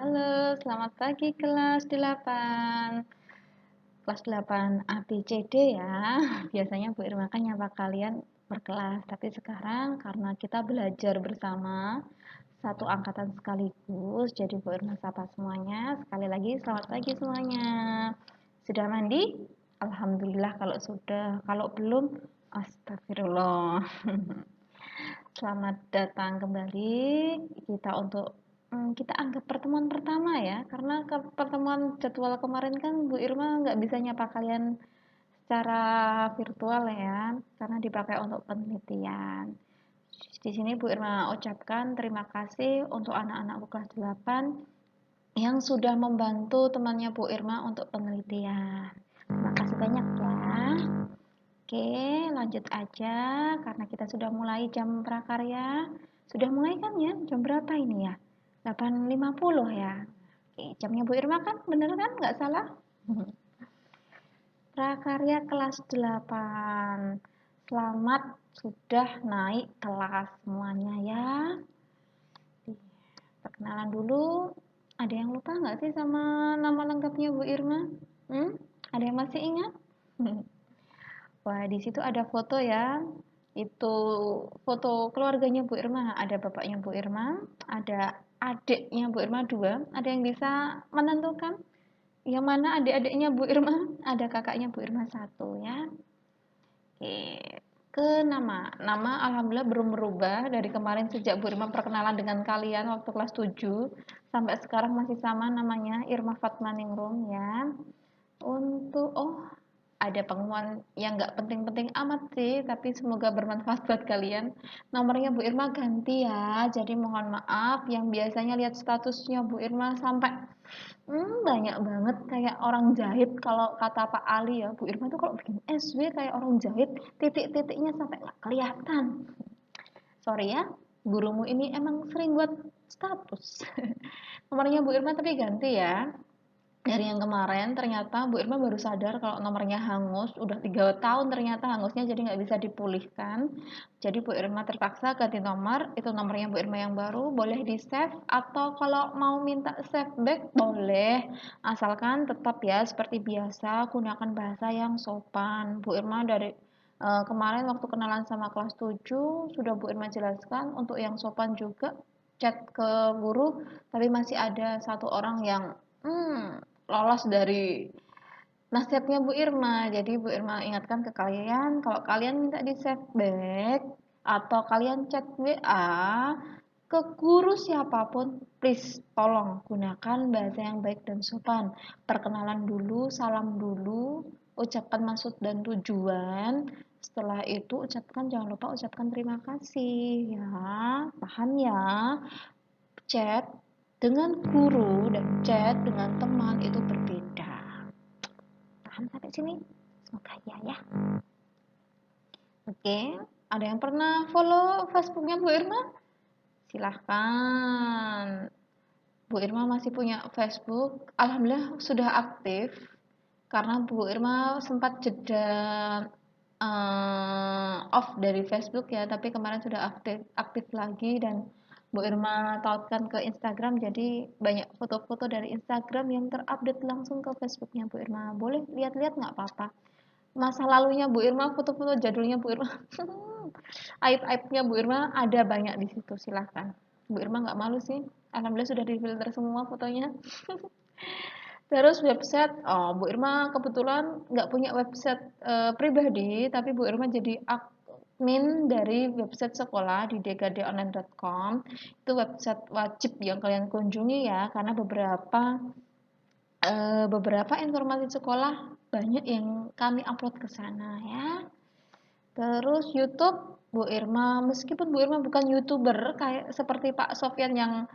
Halo, selamat pagi kelas 8. Kelas 8 ABCD ya. Biasanya Bu Irma kan nyapa kalian berkelas, tapi sekarang karena kita belajar bersama satu angkatan sekaligus, jadi Bu Irma sapa semuanya. Sekali lagi selamat pagi semuanya. Sudah mandi? Alhamdulillah kalau sudah. Kalau belum, astagfirullah. Selamat datang kembali kita untuk kita anggap pertemuan pertama ya, karena pertemuan jadwal kemarin kan Bu Irma nggak bisa nyapa kalian secara virtual ya, karena dipakai untuk penelitian. Di sini Bu Irma ucapkan terima kasih untuk anak-anakku kelas 8 yang sudah membantu temannya Bu Irma untuk penelitian. Terima kasih banyak ya. Oke, lanjut aja karena kita sudah mulai jam prakarya. Sudah mulai kan ya? Jam berapa ini ya? 8.50 ya. Oke, jamnya Bu Irma kan? Bener kan? Nggak salah? Prakarya kelas 8. Selamat sudah naik kelas semuanya ya. Perkenalan dulu. Ada yang lupa nggak sih sama nama lengkapnya Bu Irma? Ada yang masih ingat? Wah, di situ ada foto ya. Itu foto keluarganya Bu Irma. Ada bapaknya Bu Irma, ada adiknya Bu Irma dua. Ada yang bisa menentukan yang mana adik-adiknya Bu Irma? Ada kakaknya Bu Irma satu ya. Oke, ke nama. Nama alhamdulillah belum berubah dari kemarin sejak Bu Irma perkenalan dengan kalian waktu kelas 7 sampai sekarang masih sama namanya Irma Fatmaningrum ya. Untuk ada pengumuman yang nggak penting-penting amat sih, tapi semoga bermanfaat buat kalian. Nomornya Bu Irma ganti ya, jadi mohon maaf yang biasanya lihat statusnya Bu Irma sampai banyak banget kayak orang jahit. Kalau kata Pak Ali ya, Bu Irma tuh kalau bikin SW kayak orang jahit, titik-titiknya sampai nggak kelihatan. Sorry ya, gurumu ini emang sering buat status. Nomornya Bu Irma tapi ganti ya. Dari yang kemarin ternyata Bu Irma baru sadar kalau nomornya hangus, udah 3 tahun ternyata hangusnya jadi nggak bisa dipulihkan. Jadi Bu Irma terpaksa ganti nomor, itu nomornya Bu Irma yang baru, boleh di save atau kalau mau minta save back boleh, asalkan tetap ya seperti biasa gunakan bahasa yang sopan. Bu Irma dari kemarin waktu kenalan sama kelas 7 sudah Bu Irma jelaskan untuk yang sopan juga chat ke guru, tapi masih ada satu orang yang lolos dari nasihatnya Bu Irma. Jadi Bu Irma ingatkan ke kalian, kalau kalian minta di save back atau kalian chat WA ke guru siapapun, please tolong gunakan bahasa yang baik dan sopan. Perkenalan dulu, salam dulu, ucapkan maksud dan tujuan. Setelah itu ucapkan, jangan lupa ucapkan terima kasih ya. Paham ya? Chat dengan guru dan chat dengan teman itu berbeda. Paham sampai sini? Semoga ya. Oke, ada yang pernah follow Facebooknya Bu Irma? Silahkan. Bu Irma masih punya Facebook. Alhamdulillah sudah aktif. Karena Bu Irma sempat jeda off dari Facebook ya, tapi kemarin sudah aktif lagi dan Bu Irma tautkan ke Instagram, jadi banyak foto-foto dari Instagram yang terupdate langsung ke Facebooknya Bu Irma. Boleh lihat-lihat nggak apa-apa. Masa lalunya Bu Irma, foto-foto jadulnya Bu Irma, aib-aibnya Bu Irma ada banyak di situ. Silahkan. Bu Irma nggak malu sih. Alhamdulillah sudah difilter semua fotonya. Terus website, Bu Irma kebetulan nggak punya website pribadi, tapi Bu Irma jadi admin dari website sekolah di dkdonline.com. Itu website wajib yang kalian kunjungi ya, karena beberapa informasi sekolah banyak yang kami upload ke sana ya. Terus YouTube, Bu Irma, meskipun Bu Irma bukan YouTuber kayak seperti Pak Sofyan yang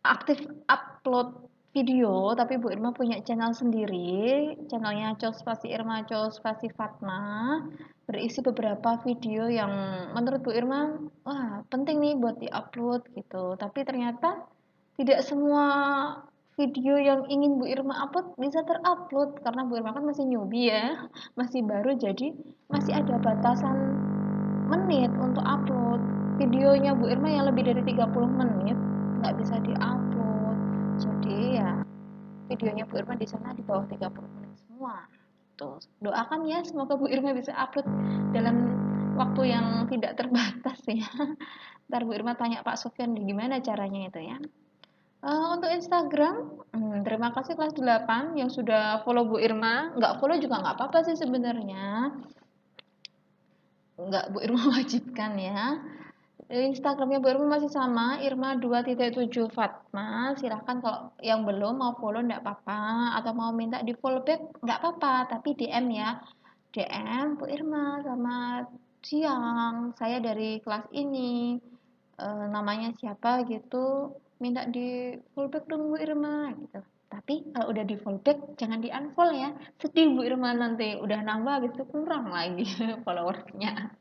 aktif upload video, tapi Bu Irma punya channel sendiri, channelnya Col Spasi Irma, Col Spasi Fatma, berisi beberapa video yang menurut Bu Irma, wah penting nih buat diupload gitu. Tapi ternyata tidak semua video yang ingin Bu Irma upload bisa terupload karena Bu Irma kan masih newbie ya, masih baru, jadi masih ada batasan menit untuk upload. Videonya Bu Irma yang lebih dari 30 menit nggak bisa diupload. Jadi videonya Bu Irma di sana di bawah 30 menit semua. Tuh, doakan ya semoga Bu Irma bisa upload dalam waktu yang tidak terbatas ya. Ntar Bu Irma tanya Pak Sofyan gimana caranya itu ya. Untuk Instagram, terima kasih kelas 8 yang sudah follow Bu Irma. Nggak follow juga nggak apa-apa sih sebenarnya. Nggak Bu Irma wajibkan ya. Instagramnya Bu Irma masih sama, Irma 2.7 Fatma. Silahkan kalau yang belum mau follow nggak apa-apa, atau mau minta di follow back nggak apa-apa, tapi DM ya. DM Bu Irma, selamat siang, saya dari kelas ini, namanya siapa gitu, minta di follow back dong Bu Irma gitu. Tapi kalau udah di follow back jangan di unfollow ya, sedih Bu Irma nanti udah nambah habis itu kurang lagi followersnya.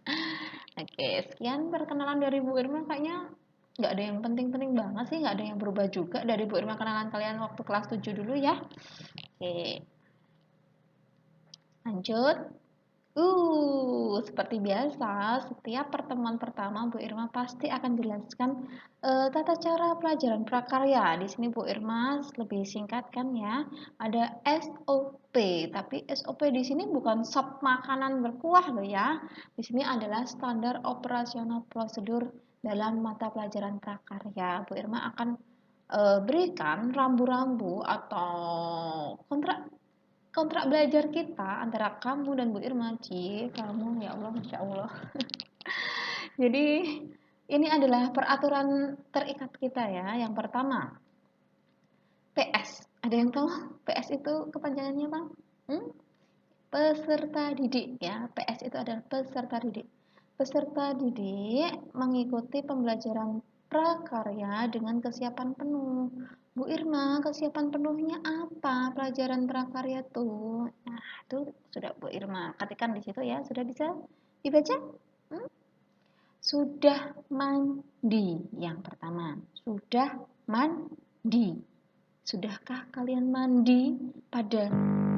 Oke, sekian perkenalan dari Bu Irma, kayaknya nggak ada yang penting-penting banget sih, nggak ada yang berubah juga dari Bu Irma kenalan kalian waktu kelas 7 dulu ya. Oke, lanjut. Seperti biasa, setiap pertemuan pertama Bu Irma pasti akan jelaskan tata cara pelajaran prakarya. Di sini Bu Irma lebih singkat kan ya. Ada SOP, tapi SOP di sini bukan sop makanan berkuah loh ya. Di sini adalah standar operasional prosedur dalam mata pelajaran prakarya. Bu Irma akan berikan rambu-rambu atau kontrak kontrak belajar kita antara kamu dan Bu Irma. Kamu ya Allah, Masya Allah. Jadi ini adalah peraturan terikat kita ya. Yang pertama, PS. Ada yang tahu PS itu kepanjangannya apa? Hmm? Peserta didik ya. PS itu adalah peserta didik. Peserta didik mengikuti pembelajaran prakarya dengan kesiapan penuh. Bu Irma, kesiapan penuhnya apa? Pelajaran prakarya tuh. Nah, itu sudah Bu Irma ketikkan di situ ya. Sudah bisa dibaca? Hmm? Sudah mandi yang pertama. Sudah mandi. Sudahkah kalian mandi pada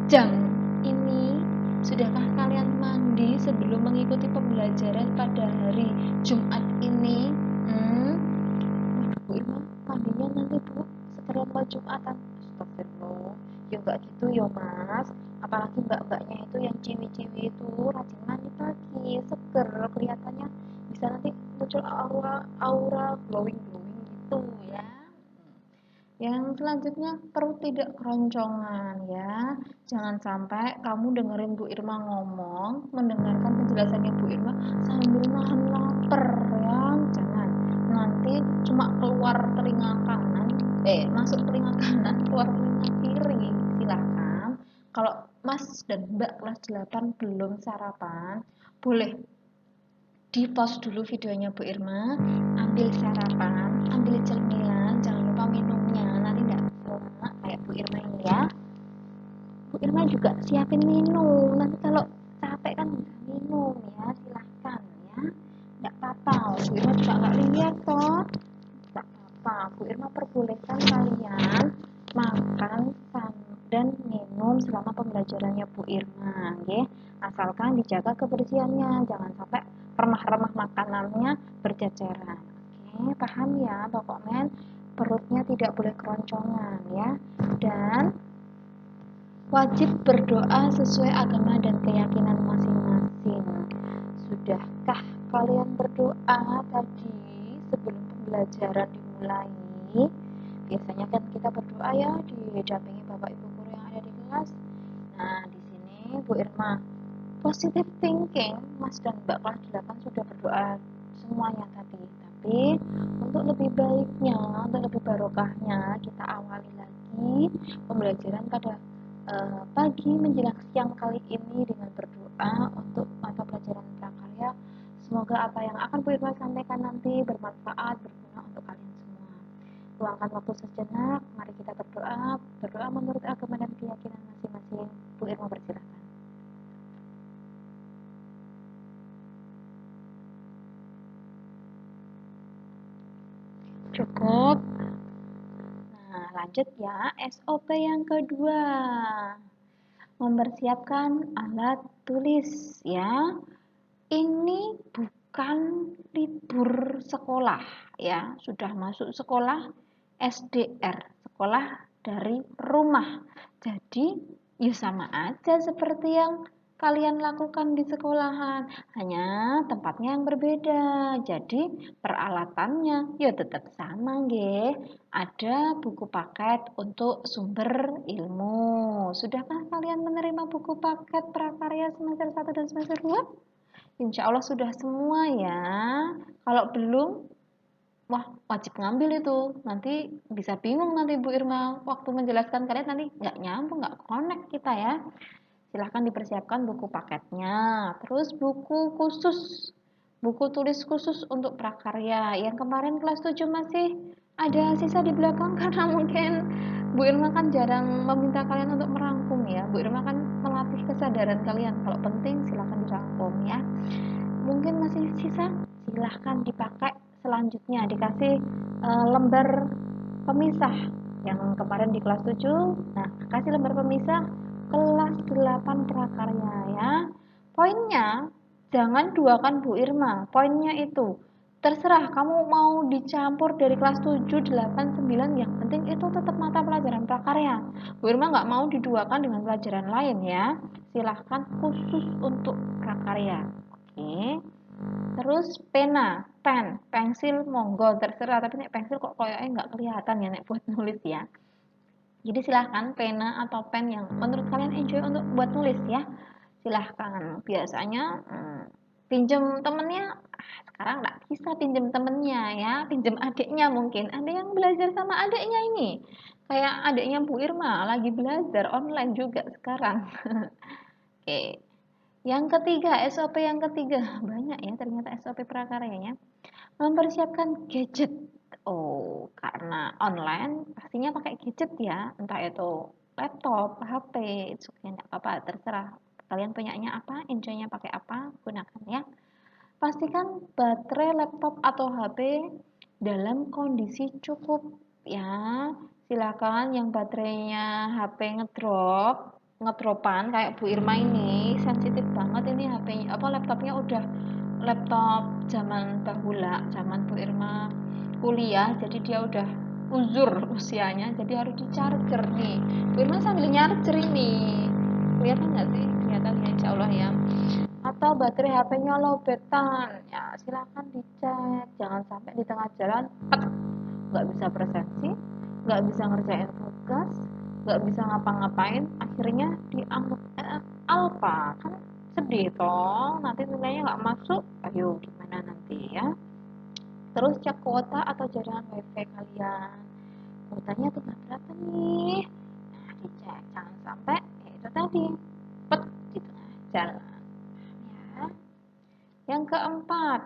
jam ini? Sudahkah kalian mandi sebelum mengikuti pembelajaran pada hari Jumat ini? Bu Irma, mandinya nanti Bu, sekalian mau Jumatan. Astagfirullah. Ya enggak gitu ya Mas. Apalagi mbak-mbaknya itu yang ciwi-ciwi itu rajin mandi pagi, seger kelihatannya, bisa nanti muncul aura glowing-glowing gitu ya. Yang selanjutnya perut tidak keroncongan ya. Jangan sampai kamu dengerin Bu Irma ngomong, mendengarkan penjelasannya Bu Irma sambil nahan lapar ya. Jangan. Nanti cuma keluar telinga kanan, masuk telinga kanan, keluar telinga kiri. Silakan. Kalau Mas dan Mbak kelas 8 belum sarapan, boleh di pause dulu videonya Bu Irma, ambil sarapan, ambil cemilan, jangan lupa minumnya, nanti nggak sama kayak Bu Irma ini ya. Bu Irma juga siapin minum, nanti kalau capek kan bisa minum ya, silahkan ya, nggak apa-apa. Bu Irma juga nggak lihat toh, nggak apa-apa. Bu Irma perbolehkan kalian makan dan minum selama pembelajarannya Bu Irma, ya. Asalkan dijaga kebersihannya, jangan sampai remah-remah makanannya berceceran. Oke, paham ya, pokoknya perutnya tidak boleh keroncongan ya. Dan wajib berdoa sesuai agama dan keyakinan masing-masing. Sudahkah kalian berdoa tadi sebelum pembelajaran dimulai? Biasanya kan kita berdoa ya didampingi Bapak Ibu guru yang ada di kelas. Nah, di sini Bu Irma positive thinking, Mas dan Mbak kelas 8 sudah berdoa semuanya tadi. Tapi untuk lebih baiknya, untuk lebih barokahnya, kita awali lagi pembelajaran pada pagi menjelang siang kali ini dengan berdoa untuk mata pelajaran prakarya. Semoga apa yang akan Bu Irma sampaikan nanti bermanfaat, berguna untuk kalian semua. Luangkan waktu sejenak, mari kita berdoa, berdoa menurut agama dan keyakinan masing-masing. Bu Irma bersilakan. Cukup. Nah, lanjut ya. SOP yang kedua. Mempersiapkan alat tulis ya. Ini bukan libur sekolah ya. Sudah masuk sekolah SDR, sekolah dari rumah. Jadi, ya sama aja seperti yang kalian lakukan di sekolahan, hanya tempatnya yang berbeda. Jadi, peralatannya ya tetap sama, nggih. Ada buku paket untuk sumber ilmu. Sudahkah kalian menerima buku paket prakarya semester 1 dan semester 2? Insya Allah sudah semua ya. Kalau belum, wah, wajib ngambil itu. Nanti bisa bingung nanti Bu Irma waktu menjelaskan kalian nanti nggak nyambung, nggak connect kita ya. Silahkan dipersiapkan buku paketnya. Terus buku khusus, buku tulis khusus untuk prakarya. Yang kemarin kelas 7 masih ada sisa di belakang karena mungkin Bu Irma kan jarang meminta kalian untuk merangkum ya. Bu Irma kan melatih kesadaran kalian. Kalau penting silahkan dirangkum ya. Mungkin masih sisa, silahkan dipakai selanjutnya. Dikasih lembar pemisah yang kemarin di kelas 7. Nah, kasih lembar pemisah kelas 8 prakarya ya. Poinnya jangan duakan Bu Irma. Poinnya itu terserah kamu mau dicampur dari kelas 7, 8, 9, yang penting itu tetap mata pelajaran prakarya. Bu Irma nggak mau diduakan dengan pelajaran lain ya. Silahkan khusus untuk prakarya. Oke. Terus pena, pen, pensil, monggo terserah. Tapi nek pensil kok kayaknya nggak kelihatan ya nek buat nulis ya. Jadi silahkan pena atau pen yang menurut kalian enjoy untuk buat nulis ya. Silahkan. Biasanya pinjem temennya, sekarang nggak bisa pinjem temennya ya. Pinjem adiknya mungkin. Ada yang belajar sama adiknya ini. Kayak adiknya Bu Irma lagi belajar online juga sekarang. Oke. Yang ketiga, SOP yang ketiga. Banyak ya ternyata SOP prakaryanya. Mempersiapkan gadget. Oh, karena online pastinya pakai gadget ya. Entah itu laptop, HP, itu kayak apa, terserah. Kalian punyanya apa, enjoy-nya pakai apa, gunakan ya. Pastikan baterai laptop atau HP dalam kondisi cukup ya. Silakan yang baterainya HP ngedropan kayak Bu Irma ini sensitif banget ini HP apa laptopnya udah laptop zaman bahula, zaman Bu Irma kuliah, jadi dia udah uzur usianya, jadi harus di-charger nih. Bu Irma sambil nyarger ini. Kelihatan nggak sih? Kelihatan ya, insya Allah ya. Atau baterai HP-nya lobetan, ya silahkan dicek. Jangan sampai di tengah jalan, nggak bisa presensi, nggak bisa ngerjain tugas, nggak bisa ngapa-ngapain, akhirnya dianggap alfa, kan sedih toh, nanti nilainya nggak masuk, ayo gimana nanti ya. Terus cek kuota atau jaringan wifi kalian, kuotanya tinggal berapa nih, nah dicek, jangan sampai ya itu tadi pet di tengah jalan ya. Yang keempat,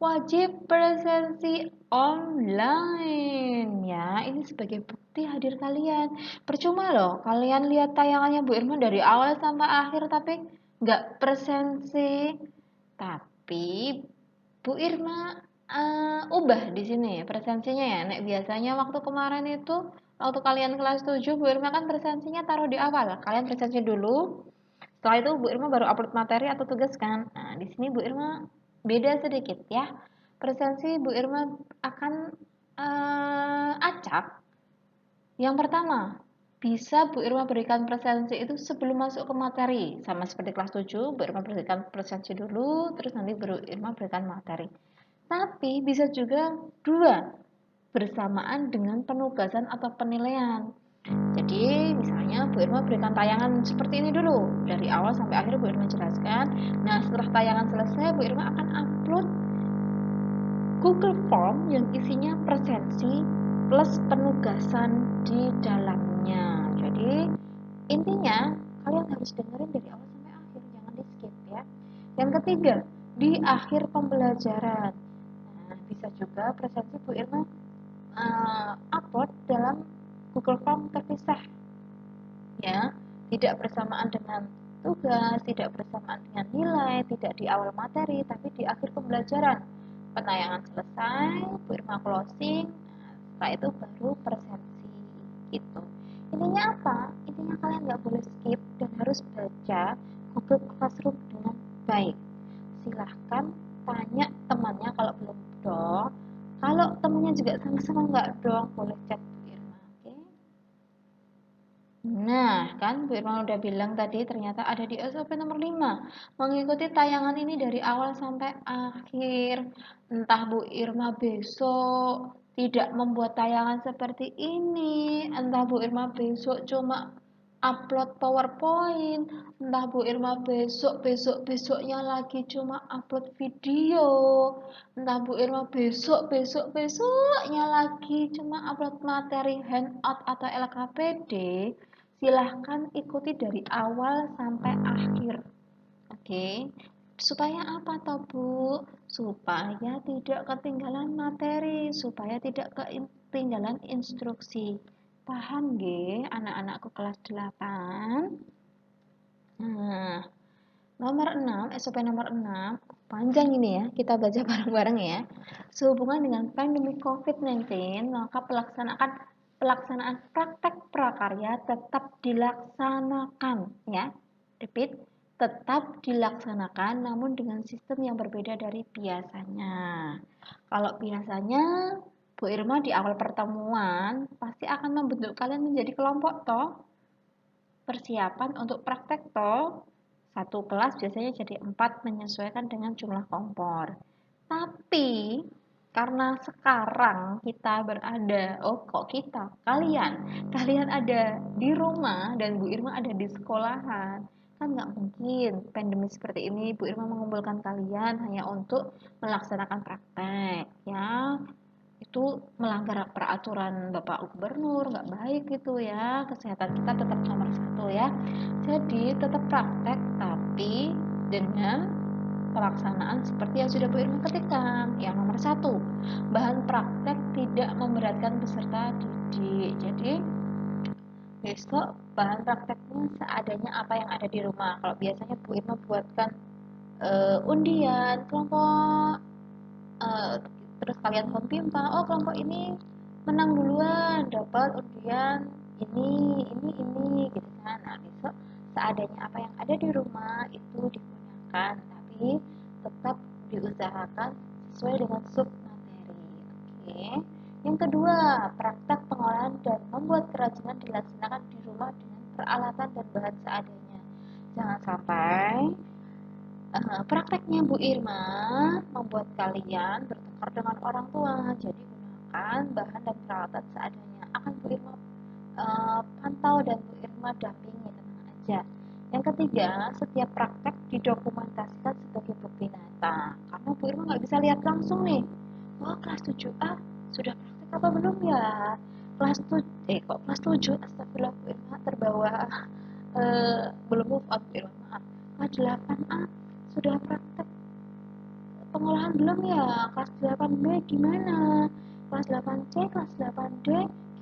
wajib presensi online ya. Ini sebagai bukti hadir kalian. Percuma loh kalian lihat tayangannya Bu Irma dari awal sampai akhir tapi nggak presensi. Tapi Bu Irma ubah di sini presensinya ya. Nek biasanya waktu kemarin itu waktu kalian kelas 7 Bu Irma kan presensinya taruh di awal. Kalian presensi dulu. Setelah itu Bu Irma baru upload materi atau tugas kan. Nah, di sini Bu Irma beda sedikit ya. Presensi Bu Irma akan acak. Yang pertama, bisa Bu Irma berikan presensi itu sebelum masuk ke materi. Sama seperti kelas 7, Bu Irma berikan presensi dulu, terus nanti Bu Irma berikan materi. Tapi bisa juga dua, bersamaan dengan penugasan atau penilaian. Jadi misalnya Bu Irma berikan tayangan seperti ini dulu. Dari awal sampai akhir Bu Irma jelaskan. Nah setelah tayangan selesai Bu Irma akan upload Google Form yang isinya presensi plus penugasan di dalamnya. Jadi intinya kalian harus dengerin dari awal sampai akhir, jangan di skip ya. Yang ketiga, di akhir pembelajaran. Nah, bisa juga presensi Bu Irma upload dalam Google Form terpisah ya, tidak bersamaan dengan tugas, tidak bersamaan dengan nilai, tidak di awal materi, tapi di akhir pembelajaran. Penayangan selesai, Bu Irma closing, nah, setelah itu baru presensi gitu. Intinya apa? Intinya kalian nggak boleh skip dan harus baca Google Classroom dengan baik. Silahkan tanya temannya kalau belum dong. Kalau temannya juga sama-sama nggak dong, boleh chat Bu Irma, oke? Nah, kan Bu Irma udah bilang tadi ternyata ada di SOP nomor 5. Mengikuti tayangan ini dari awal sampai akhir. Entah Bu Irma besok tidak membuat tayangan seperti ini, entah Bu Irma besok cuma upload PowerPoint, entah Bu Irma besoknya lagi cuma upload video, entah Bu Irma besoknya lagi cuma upload materi handout atau LKPD. Silahkan ikuti dari awal sampai akhir. Oke, supaya apa toh Bu? Supaya tidak ketinggalan materi, supaya tidak ketinggalan instruksi. Paham nggih anak-anakku kelas 8? Nah, nomor 6, SOP nomor 6, panjang ini ya, kita baca bareng-bareng ya. Sehubungan dengan pandemi COVID-19, maka pelaksanaan praktek prakarya tetap dilaksanakan ya. Repeat, tetap dilaksanakan namun dengan sistem yang berbeda dari biasanya. Kalau biasanya Bu Irma di awal pertemuan pasti akan membentuk kalian menjadi kelompok toh. Persiapan untuk praktek toh. Satu kelas biasanya jadi 4 menyesuaikan dengan jumlah kompor. Tapi karena sekarang kita berada, kalian ada di rumah dan Bu Irma ada di sekolahan. Kan nggak mungkin pandemi seperti ini Bu Irma mengumpulkan kalian hanya untuk melaksanakan praktek ya. Itu melanggar peraturan Bapak Gubernur, nggak baik gitu ya. Kesehatan kita tetap nomor 1 ya. Jadi tetap praktek tapi dengan pelaksanaan seperti yang sudah Bu Irma ketikkan. Yang nomor 1, bahan praktek tidak memberatkan peserta didik. Jadi besok bahan prakteknya seadanya apa yang ada di rumah. Kalau biasanya Bu Irma buatkan undian kelompok, terus kalian mempimpa, oh kelompok ini menang duluan dapat undian ini gitu kan. Nah besok seadanya apa yang ada di rumah itu digunakan, tapi tetap diusahakan sesuai dengan sub materi. Oke. Yang kedua, praktek pengolahan dan membuat kerajinan dilaksanakan di rumah dengan peralatan dan bahan seadanya. Jangan sampai prakteknya Bu Irma membuat kalian bertengkar dengan orang tua. Jadi gunakan bahan dan peralatan seadanya. Akan Bu Irma pantau dan Bu Irma dampingi, tenang aja. Yang ketiga, setiap praktek didokumentasikan sebagai bukti nyata. Karena Bu Irma nggak bisa lihat langsung nih. Oh, kelas 7A sudah praktek apa belum ya? Kelas 7, astagfirullah Bu Irma terbawa belum move on Bu Irma, maaf. Kelas 8A sudah praktek pengolahan belum ya? Kelas 8B gimana? Kelas 8C, kelas 8D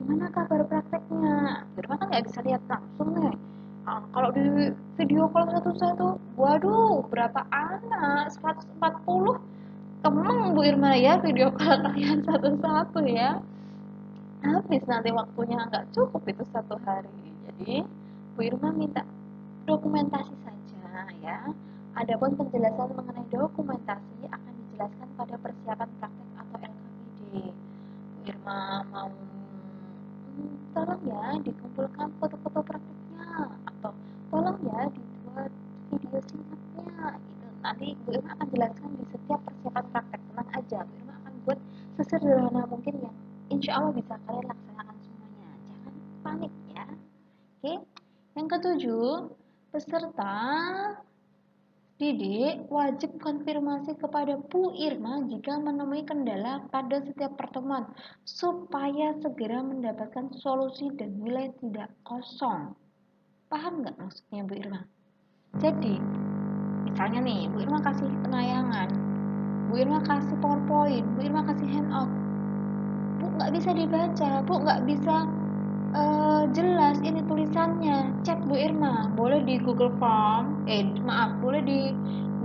gimana kabar prakteknya? Firman kan nggak bisa lihat langsung nih. Kalau di video call satu-satu, waduh berapa anak? 140 kemeng Bu Irma ya video call kalian satu-satu ya. Habis nanti waktunya nggak cukup itu 1 hari. Jadi Bu Irma minta dokumentasi saja ya. Adapun penjelasan mengenai dokumentasi akan dijelaskan pada persiapan praktek atau LKPD. Bu Irma mau tolong ya dikumpulkan foto-foto prakteknya atau tolong ya dibuat video singkatnya. Itu nanti Bu Irma akan jelaskan di setiap persiapan praktek. Tenang aja, Bu Irma akan buat sesederhana mungkin yang insya Allah bisa kalian laksanakan semuanya. Jangan panik ya. Oke. Yang ketujuh, peserta didik wajib konfirmasi kepada Bu Irma jika menemui kendala pada setiap pertemuan supaya segera mendapatkan solusi dan nilai tidak kosong. Paham nggak maksudnya Bu Irma? Jadi, misalnya nih, Bu Irma kasih penayangan, Bu Irma kasih PowerPoint, Bu Irma kasih handout, Bu nggak bisa dibaca, Bu nggak bisa jelas ini tulisannya. Chat Bu Irma, boleh di Google Form, boleh di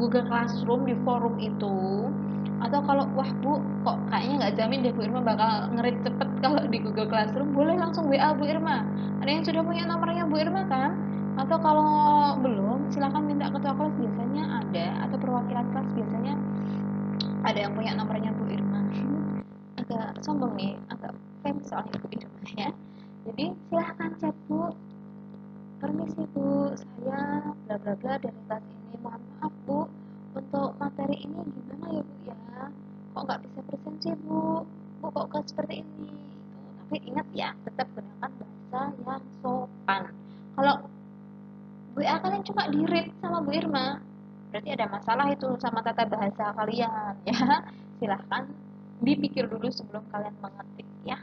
Google Classroom di forum itu. Atau kalau wah Bu, kok kayaknya nggak jamin deh Bu Irma bakal ngerit cepet kalau di Google Classroom, boleh langsung WA Bu Irma. Ada yang sudah punya nomornya Bu Irma kan? Atau kalau belum, silahkan minta ketua kelas, biasanya ada, atau perwakilan kelas biasanya ada yang punya nomornya Bu Irma. Agak sombong nih, agak fame soalnya Bu Irma ya. Jadi silahkan chat Bu, Permisi Bu, saya bla bla bla dari kelas ini. Mohon maaf Bu, untuk materi ini gimana ya Bu ya? Kok nggak bisa presensi Bu? Bu kok nggak seperti ini? Gitu. Tapi ingat ya, tetap gunakan bahasa yang sopan. Kalau WA kalian cuma di-read sama Bu Irma, berarti ada masalah itu sama tata bahasa kalian ya. Silahkan dipikir dulu sebelum kalian mengetik ya.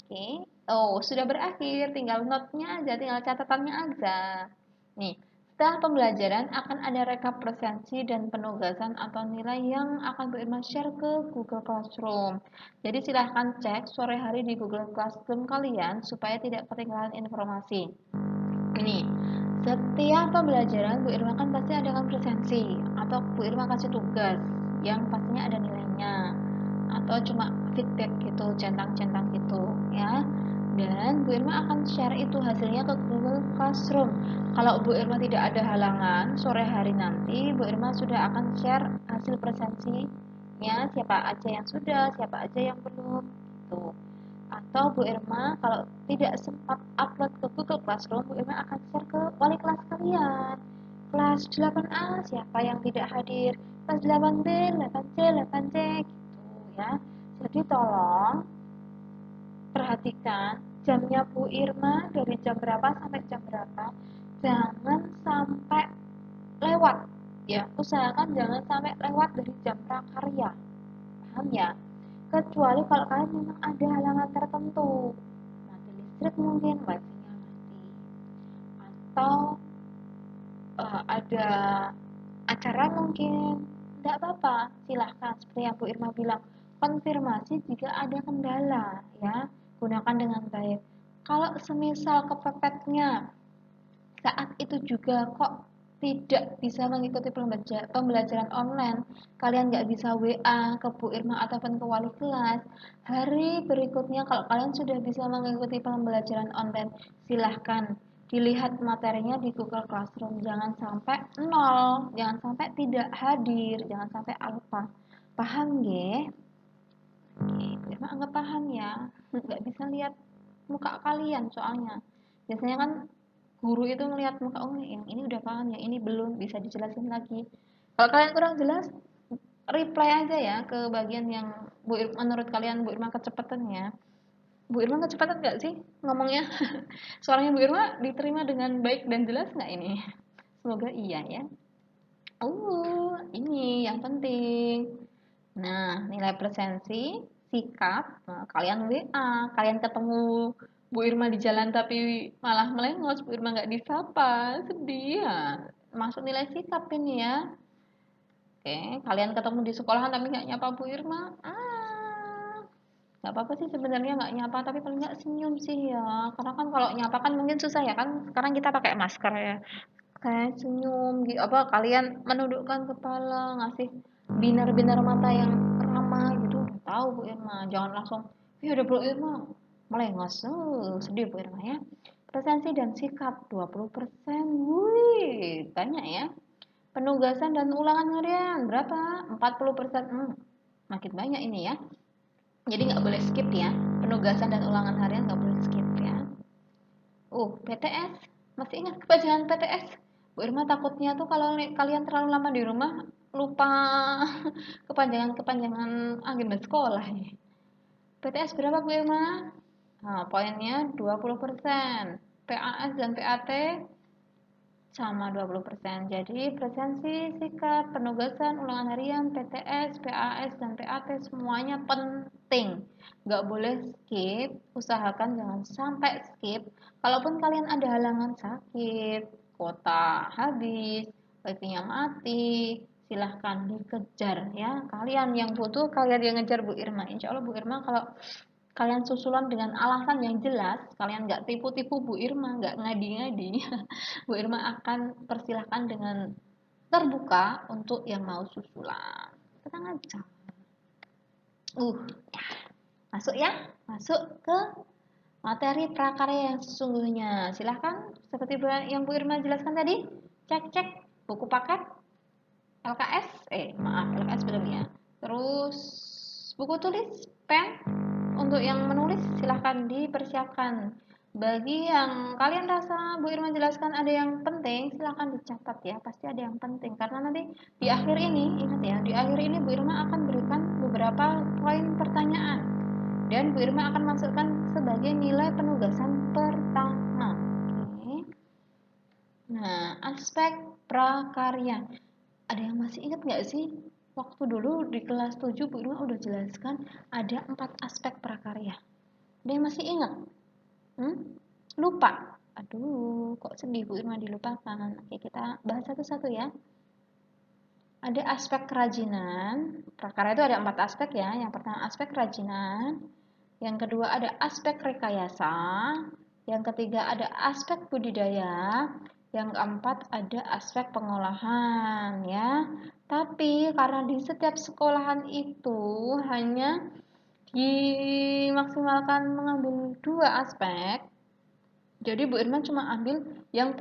Oke. Oh, sudah berakhir, tinggal note-nya aja, tinggal catatannya aja. Nih, setelah pembelajaran akan ada rekap presensi dan penugasan atau nilai yang akan Bu Irma share ke Google Classroom. Jadi silahkan cek sore hari di Google Classroom kalian supaya tidak ketinggalan informasi. Ini, setiap pembelajaran Bu Irma kan pasti adakan presensi atau Bu Irma kasih tugas yang pastinya ada nilainya atau cuma feedback gitu, centang-centang gitu ya. Dan Bu Irma akan share itu hasilnya ke Google Classroom. Kalau Bu Irma tidak ada halangan, sore hari nanti Bu Irma sudah akan share hasil presensinya, siapa aja yang sudah, siapa aja yang belum gitu. Atau Bu Irma kalau tidak sempat upload ke Google Classroom, Bu Irma akan share ke wali kelas kalian. Kelas 8A siapa yang tidak hadir, kelas 8B, 8C, 8C gitu ya. Jadi tolong perhatikan jamnya Bu Irma dari jam berapa sampai jam berapa. Jangan sampai lewat ya. Usahakan jangan sampai lewat dari jam prakarya. Paham ya? Kecuali kalau kalian memang ada halangan tertentu, mati listrik mungkin, wifi-nya mati, atau ada acara mungkin, tidak apa-apa, silahkan seperti yang Bu Irma bilang, konfirmasi jika ada kendala ya, gunakan dengan baik. Kalau semisal kepepetnya saat itu juga kok tidak bisa mengikuti pembelajaran online, kalian nggak bisa WA ke Bu Irma ataupun ke wali kelas, hari berikutnya kalau kalian sudah bisa mengikuti pembelajaran online, silahkan dilihat materinya di Google Classroom. Jangan sampai nol, jangan sampai tidak hadir, jangan sampai apa. Paham nggih? Oke, Bu Irma anggap paham ya. Nggak bisa lihat muka kalian soalnya. Biasanya kan guru itu melihat muka, oh yang ini udah paham, yang ini belum, bisa dijelasin lagi. Kalau kalian kurang jelas, reply aja ya ke bagian yang Bu Irma, menurut kalian Bu Irma kecepatan ya. Bu Irma kecepatan nggak sih ngomongnya? Suaranya Bu Irma diterima dengan baik dan jelas nggak ini? Semoga iya ya. Ini yang penting. Nah, nilai presensi, sikap, nah, kalian WA, kalian ketemu Bu Irma di jalan tapi malah melengos, Bu Irma nggak disapa, sedih ya. Masuk nilai sikap ini ya. Oke, kalian ketemu di sekolahan tapi nggak nyapa Bu Irma, nggak apa-apa sih sebenarnya nggak nyapa, tapi paling nggak senyum sih ya. Karena kan kalau nyapa kan mungkin susah ya kan, sekarang kita pakai masker ya. Kayak senyum gitu, apa kalian menundukkan kepala, ngasih binar-binar mata yang ramah gitu, udah tahu Bu Irma. Jangan langsung, ya udah Bu Irma, melengos, sedih Bu Irma ya. Presensi dan sikap 20%, wih, banyak ya. Penugasan dan ulangan harian berapa? 40%, makin banyak ini ya. Jadi nggak boleh skip ya, penugasan dan ulangan harian nggak boleh skip ya. PTS, masih ingat kepanjangan PTS? Bu Irma takutnya tuh kalau kalian terlalu lama di rumah lupa kepanjangan-kepanjangan agenda sekolah nih. PTS berapa Bu Irma? Nah, poinnya 20%. PAS dan PAT sama 20%. Jadi presensi, sikap, penugasan, ulangan harian, PTS, PAS, dan PAT semuanya penting. Nggak boleh skip, usahakan jangan sampai skip. Kalaupun kalian ada halangan sakit, kuota habis, wifi-nya mati, silahkan dikejar ya. Kalian yang butuh, kalian yang ngejar Bu Irma. Insya Allah Bu Irma kalau kalian susulan dengan alasan yang jelas, kalian nggak tipu-tipu Bu Irma, nggak ngadi-ngadi, Bu Irma akan persilahkan dengan terbuka untuk yang mau susulan. Tenang aja. Uh, Masuk ya, masuk ke materi prakarya yang sesungguhnya. Silahkan, seperti yang Bu Irma jelaskan tadi, cek-cek buku paket, LKS, LKS belum ya. Terus buku tulis, pen, untuk yang menulis silahkan dipersiapkan. Bagi yang kalian rasa Bu Irma jelaskan ada yang penting, silahkan dicatat ya. Pasti ada yang penting karena nanti di akhir ini, ingat ya, di akhir ini Bu Irma akan berikan beberapa poin pertanyaan dan Bu Irma akan masukkan sebagai nilai penugasan pertama. Oke. Nah, aspek prakarya. Ada yang masih ingat nggak sih? Waktu dulu di kelas 7 Bu Irma udah jelaskan ada 4 aspek prakarya. Ada yang masih ingat? Lupa? Aduh, kok sedih Bu Irma dilupakan. Oke, kita bahas satu-satu ya. Ada aspek kerajinan. Prakarya itu ada 4 aspek ya. Yang pertama aspek kerajinan. Yang kedua ada aspek rekayasa. Yang ketiga ada aspek budidaya. Yang keempat ada aspek pengolahan ya. Tapi karena di setiap sekolahan itu hanya dimaksimalkan mengambil 2 aspek, jadi Bu Irma cuma ambil yang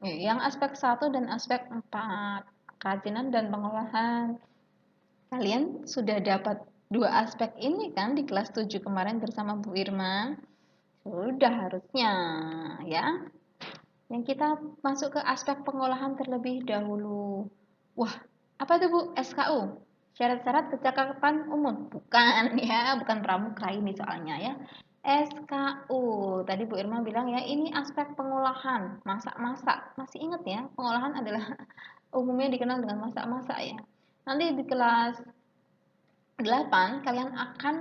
yang aspek 1 dan aspek 4, kerajinan dan pengolahan. Kalian sudah dapat 2 aspek ini kan di kelas 7 kemarin bersama Bu Irma? Sudah harusnya ya. Yang kita masuk ke aspek pengolahan terlebih dahulu. Wah, apa itu Bu? SKU. Syarat-syarat kecakapan umum. Bukan ya, bukan pramuka ini soalnya ya. SKU. Tadi Bu Irma bilang ya, ini aspek pengolahan, masak-masak. Masih ingat ya, pengolahan adalah umumnya dikenal dengan masak-masak ya. Nanti di kelas 8 kalian akan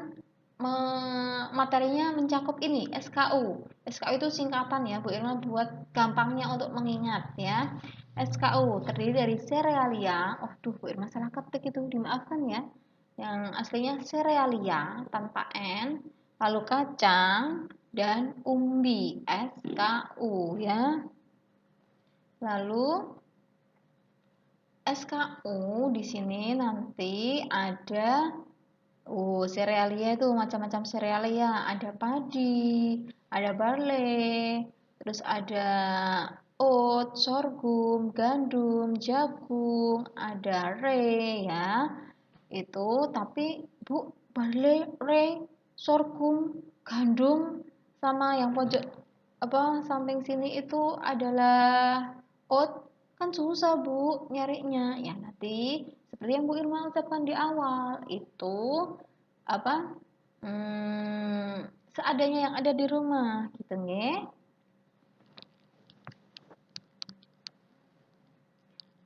materinya mencakup ini SKU. SKU itu singkatan ya Bu Irma buat gampangnya untuk mengingat ya. SKU terdiri dari serealia. Bu Irma salah ketik itu, dimaafkan ya. Yang aslinya serealia tanpa N, lalu kacang dan umbi SKU ya. Lalu SKU di sini nanti ada serealia itu macam-macam serealia, ada padi, ada barley, terus ada oat, sorghum, gandum, jagung, ada rye ya. Itu tapi Bu, barley, rye, sorghum, gandum sama yang pojok samping sini itu adalah oat, kan susah Bu nyarinya. Ya nanti seperti yang Bu Irma ucapkan di awal itu apa seadanya yang ada di rumah gitu nge.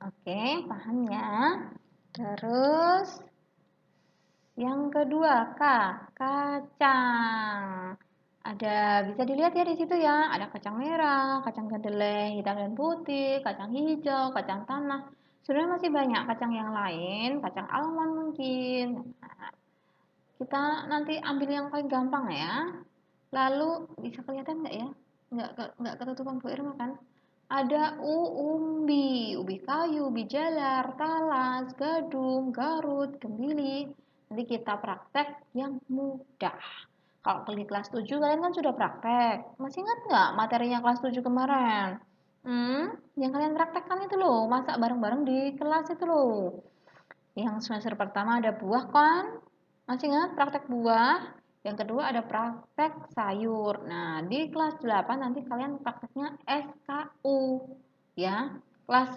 Oke, paham ya. Terus yang kedua kacang. Ada bisa dilihat ya di situ ya, ada kacang merah, kacang kedelai, hitam dan putih, kacang hijau, kacang tanah. Sebenarnya masih banyak kacang yang lain, kacang almond mungkin. Nah, kita nanti ambil yang paling gampang ya. Lalu bisa kelihatan nggak ya? Nggak ketutupan Bu Irma kan? Ada umbi, ubi kayu, ubi jalar, talas, gadung, garut, gembili. Nanti kita praktek yang mudah. Kalau di kelas 7 kalian kan sudah praktek. Masih ingat nggak materinya kelas 7 kemarin? Yang kalian praktekkan itu loh, masak bareng-bareng di kelas itu loh. Yang semester pertama ada buah kan? Masih ingat praktek buah? Yang kedua ada praktek sayur. Nah, di kelas 8 nanti kalian prakteknya SKU ya. Kelas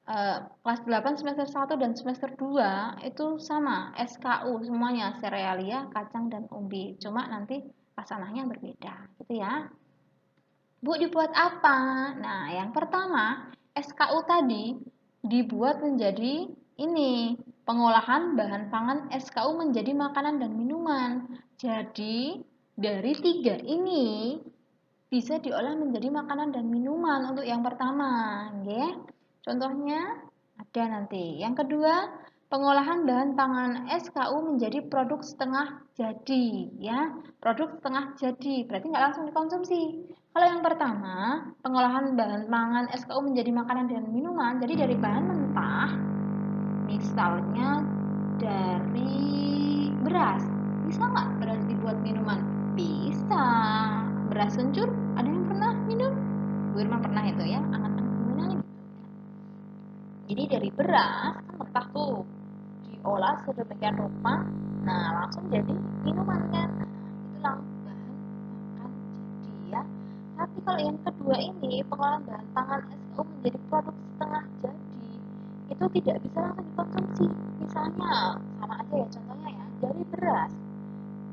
8 semester 1 dan semester 2 itu sama SKU semuanya, serealia, kacang dan umbi. Cuma nanti pasangannya berbeda gitu ya. Bu, dibuat apa? Nah, yang pertama, SKU tadi dibuat menjadi ini, pengolahan bahan pangan SKU menjadi makanan dan minuman. Jadi, dari 3 ini bisa diolah menjadi makanan dan minuman untuk yang pertama, nggih. Contohnya ada nanti. Yang kedua, pengolahan bahan pangan SKU menjadi produk setengah jadi, ya. Produk setengah jadi, berarti nggak langsung dikonsumsi. Kalau yang pertama, pengolahan bahan pangan SKU menjadi makanan dan minuman, jadi dari bahan mentah, misalnya dari beras. Bisa nggak beras dibuat minuman? Bisa. Beras kencur, ada yang pernah minum? Bu Irma pernah itu ya, anget-anget gimana nih? Jadi dari beras, kan mentah tuh, diolah sedemikian rupa, nah langsung jadi minuman kan. Nah, itulah bahan makan jadi ya. Tapi kalau yang kedua ini, pengolahan bahan pangan SKU menjadi produk setengah jadi, itu tidak bisa langsung dikonsumsi. Misalnya, sama aja ya contohnya ya, dari beras,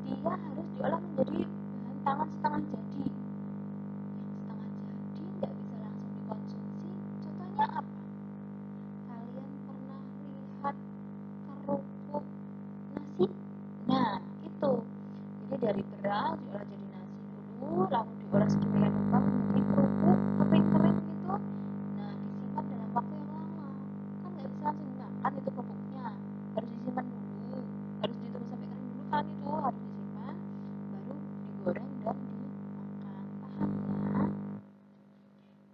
dia harus diolah menjadi bahan pangan setengah jadi. Yang setengah jadi nggak bisa langsung dikonsumsi. Contohnya apa? Kalian pernah lihat kerupuk nasi? Nah, itu. Jadi dari beras diolah jadi nasi dulu, lalu diolah sedemikian rupa menjadi kerupuk kering-kering gitu. Nah, disimpan dalam waktu yang lama. Kan nggak bisa langsung dimakan itu kerupuknya. Harus disimpan dulu, harus ditunggu sampai kering dulu kan itu, harus disimpan, baru digoreng dan dimakan. Paham ya?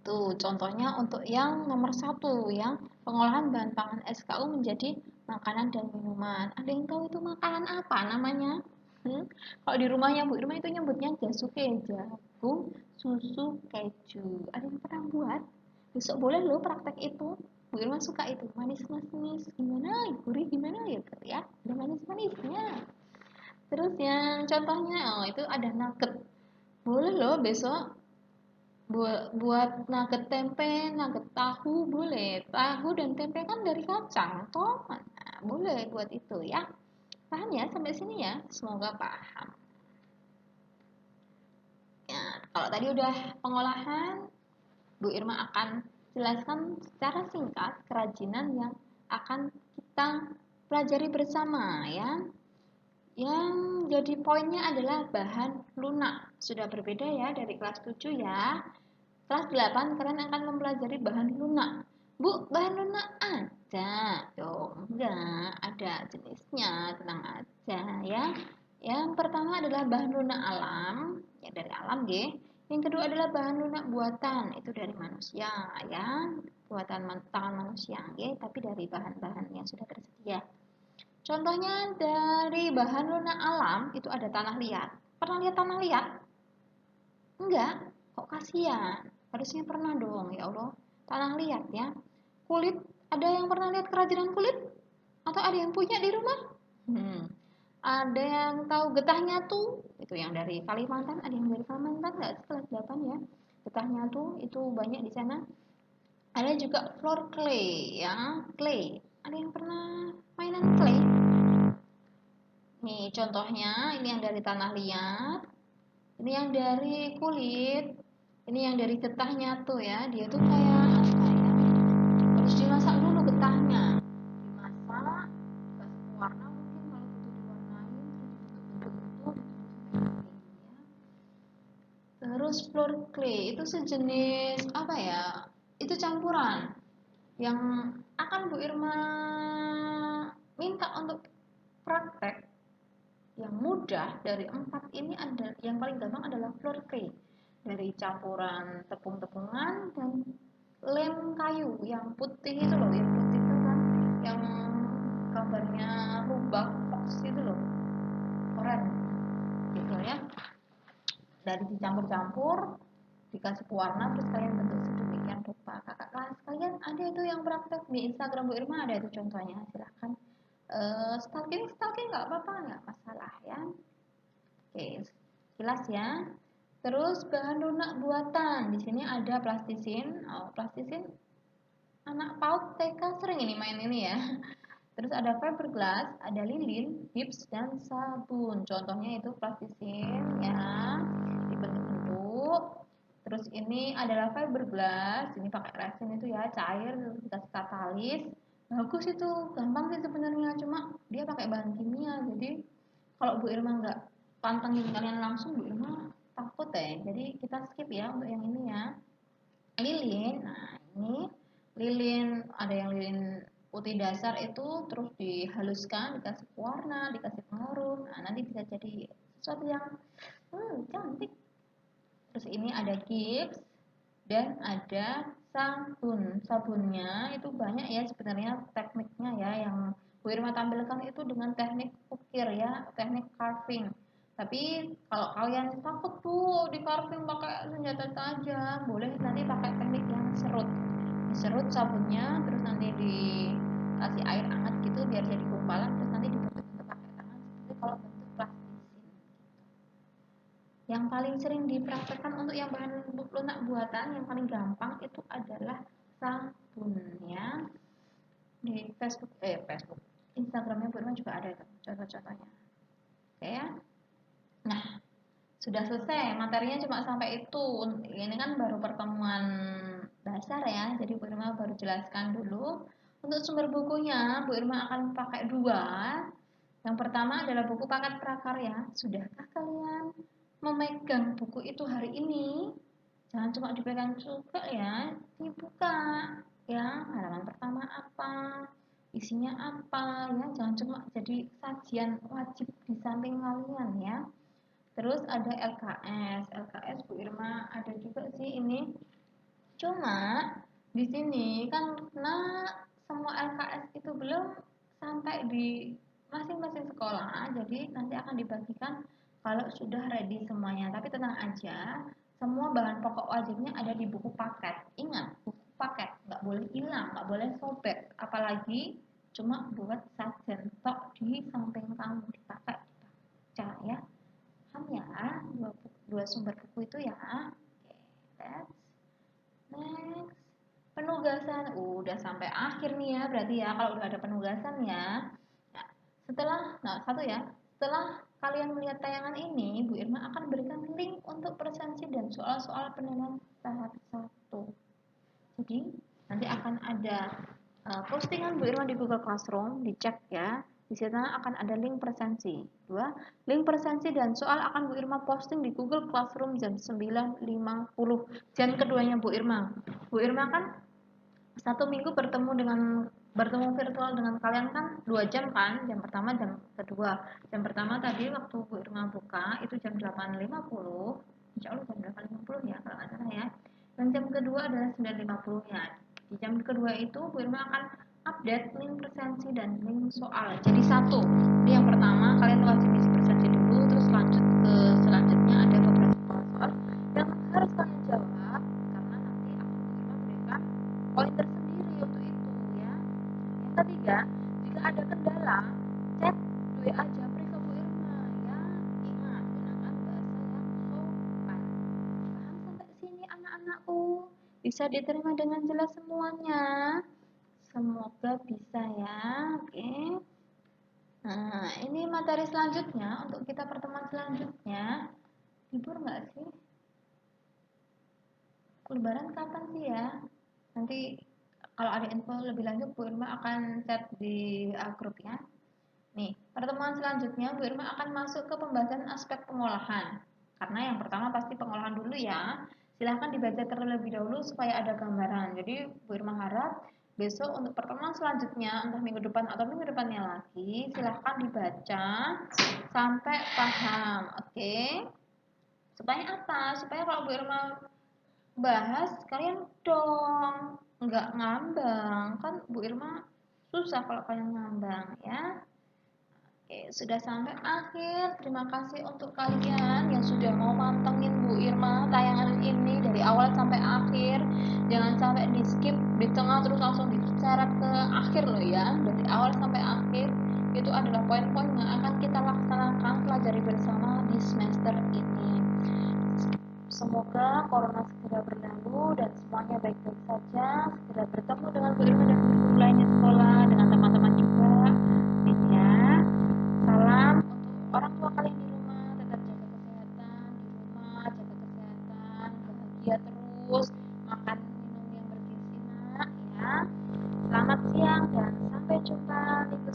Tuh, contohnya untuk yang nomor satu ya, pengolahan bahan pangan SKU menjadi makanan dan minuman. Ada yang tahu itu makanan apa namanya? Kalau di rumahnya Bu Irma itu nyebutnya jasuke, jagung, susu, keju. Ada yang pernah buat? Besok boleh loh praktek itu. Bu Irma suka itu, manis-manis, gimana, gurih gimana gitu ya. Ada manis-manisnya. Terus yang contohnya, oh itu ada nugget. Boleh loh besok buat nugget tempe, nugget tahu boleh. Tahu dan tempe kan dari kacang, toh. Nah, boleh buat itu ya. Paham ya sampai sini ya? Semoga paham. Ya, kalau tadi udah pengolahan, Bu Irma akan jelaskan secara singkat kerajinan yang akan kita pelajari bersama ya. Yang jadi poinnya adalah bahan lunak. Sudah berbeda ya dari kelas 7 ya. Kelas 8 kalian akan mempelajari bahan lunak. Bu, bahan lunak ada dong. Enggak, ada jenisnya, tenang aja ya. Yang pertama adalah bahan lunak alam, ya dari alam nggih. Yang kedua adalah bahan lunak buatan, itu dari manusia ya. Buatan tangan manusia nggih, tapi dari bahan-bahan yang sudah tersedia. Contohnya dari bahan lunak alam itu ada tanah liat. Pernah lihat tanah liat? Enggak, kok kasihan? Harusnya pernah dong, ya Allah. Tanah liat ya. Kulit, ada yang pernah lihat kerajinan kulit? Atau ada yang punya di rumah? Hmm. Ada yang tahu getahnya tuh? Itu yang dari Kalimantan, ada yang dari Kalimantan enggak kelas 8 ya. Getahnya tuh itu banyak di sana. Ada juga floor clay ya, clay. Ada yang pernah mainan clay? Nih contohnya, ini yang dari tanah liat, ini yang dari kulit, ini yang dari getahnya tuh ya. Dia tuh kayak apa ya, harus dimasak dulu getahnya, dimasak, kasih warna, mungkin kalau butuh diwarnain, terus dibentuk-bentuk ya. Terus floor clay itu sejenis apa ya, itu campuran yang akan Bu Irma minta untuk praktek. Yang mudah dari empat ini ada yang paling gampang adalah floor clay, dari campuran tepung-tepungan dan lem kayu yang putih itu loh, yang putih itu kan yang gambarnya rubah fox itu loh, keren gitu ya. Dari dicampur-campur dikasih pewarna terus kalian bentuk sedemikian rupa. Kakak kelas kalian ada itu yang praktek di Instagram Bu Irma, ada itu contohnya, silahkan stalking nggak apa-apa, nggak masalah ya. Oke, jelas ya. Terus bahan lunak buatan. Di sini ada plastisin. Oh, plastisin anak PAUD TK sering ini main ini ya. Terus ada fiberglass, ada lilin, gips dan sabun. Contohnya itu plastisin ya, dibentuk-bentuk. Terus ini adalah fiberglass. Ini pakai resin itu ya, cair, terus dikasih katalis. Bagus itu, gampang sih sebenarnya, cuma dia pakai bahan kimia. Jadi kalau Bu Irma nggak pantengin kalian langsung, Bu Irma takut deh. Jadi kita skip ya untuk yang ini ya. Lilin, nah ini lilin, ada yang lilin putih dasar itu terus dihaluskan, dikasih warna, dikasih pengurung. Nah, nanti bisa jadi sesuatu yang cantik. Terus ini ada gips dan ada sabun. Sabunnya itu banyak ya sebenarnya tekniknya ya, yang Bu Irma tampilkan itu dengan teknik ukir ya, teknik carving. Tapi kalau kalian takut tuh di carving pakai senjata tajam, boleh nanti pakai teknik yang serut. Diserut sabunnya, terus nanti dikasih air hangat gitu biar jadi gumpalan, terus nanti dibentuk-bentuk pakai tangan seperti kalau bentuk plastisin. Yang paling sering dipraktekkan untuk yang bahan lunak buatan yang paling gampang itu adalah sabun ya. Di Facebook, Instagramnya Bu Irma juga ada itu contoh-contohnya. Oke ya. Nah, sudah selesai materinya cuma sampai itu. Ini kan baru pertemuan dasar ya, jadi Bu Irma baru jelaskan dulu. Untuk sumber bukunya Bu Irma akan pakai dua. Yang pertama adalah buku paket prakarya. Sudahkah kalian memegang buku itu hari ini? Jangan cuma dipegang juga ya, dibuka ya. Halaman pertama apa, isinya apa ya, jangan cuma jadi sajian wajib di samping kalian ya. Terus ada LKS Bu Irma ada juga sih ini. Cuma di sini kan karena semua LKS itu belum sampai di masing-masing sekolah, jadi nanti akan dibagikan kalau sudah ready semuanya. Tapi tenang aja, semua bahan pokok wajibnya ada di buku paket. Ingat, buku paket nggak boleh hilang, nggak boleh sobek, apalagi cuma buat sajen tok di samping kamu dipakai dibaca ya. Paham ya? Dua sumber buku itu ya. Oke, let's next. Penugasan udah sampai akhir nih ya, berarti ya kalau udah ada penugasan ya. Nah, satu ya. Setelah kalian melihat tayangan ini, Bu Irma akan berikan link untuk presensi dan soal-soal penilaian tahap 1. Jadi nanti akan ada postingan Bu Irma di Google Classroom, dicek ya. Di sana akan ada link presensi. Dua, link presensi dan soal akan Bu Irma posting di Google Classroom jam 9.50. Jam keduanya Bu Irma. Bu Irma kan satu minggu bertemu virtual dengan kalian kan 2 jam kan, jam pertama jam kedua. Jam pertama tadi waktu Bu Irma buka itu jam 8.50, insya Allah jam 8.50 ya kalau nggak salah ya. Dan jam kedua adalah 9.50 ya. Di jam kedua itu Bu Irma akan update link presensi dan link soal jadi satu. Jadi yang pertama kalian wajib isi presensi dulu, terus lanjut ke selanjutnya ada beberapa soal yang harus kalian jawab karena nanti akan Bu Irma berikan poin tersendiri untuk itu ya. Yang ketiga, jika ada kendala, chat WA Japri ke Bu Irma ya. Ingat, gunakan bahasa yang sopan. Paham sampai sini anak-anakku? Bisa diterima dengan jelas semuanya? Semoga bisa ya. Oke. Nah, ini materi selanjutnya untuk kita pertemuan selanjutnya. Libur nggak sih? Lebaran kapan sih ya? Nanti kalau ada info lebih lanjut Bu Irma akan chat di grup ya. Nih, pertemuan selanjutnya Bu Irma akan masuk ke pembahasan aspek pengolahan. Karena yang pertama pasti pengolahan dulu ya. Silahkan dibaca terlebih dahulu supaya ada gambaran. Jadi Bu Irma harap besok untuk pertemuan selanjutnya, entah minggu depan atau minggu depannya lagi, silahkan dibaca sampai paham. Oke? Supaya apa? Supaya kalau Bu Irma bahas kalian dong, nggak ngambang. Kan Bu Irma susah kalau kalian ngambang ya. Oke, sudah sampai akhir. Terima kasih untuk kalian yang sudah mau mantengin Bu Irma tayangan ini dari awal sampai akhir. Jangan sampai di skip di tengah terus langsung diseret ke akhir loh ya. Dari awal sampai akhir itu adalah poin-poin yang akan kita laksanakan pelajari bersama di semester ini. Semoga corona segera berlalu dan semuanya baik-baik saja. Segera bertemu dengan Bu Irma dan guru lainnya sekolah, dengan teman-teman juga. Ini ya. Salam untuk orang tua kalian di rumah, tetap jaga kesehatan di rumah, jaga kesehatan, bahagia terus, makan minum yang bergizi nak ya. Selamat siang dan sampai jumpa minggu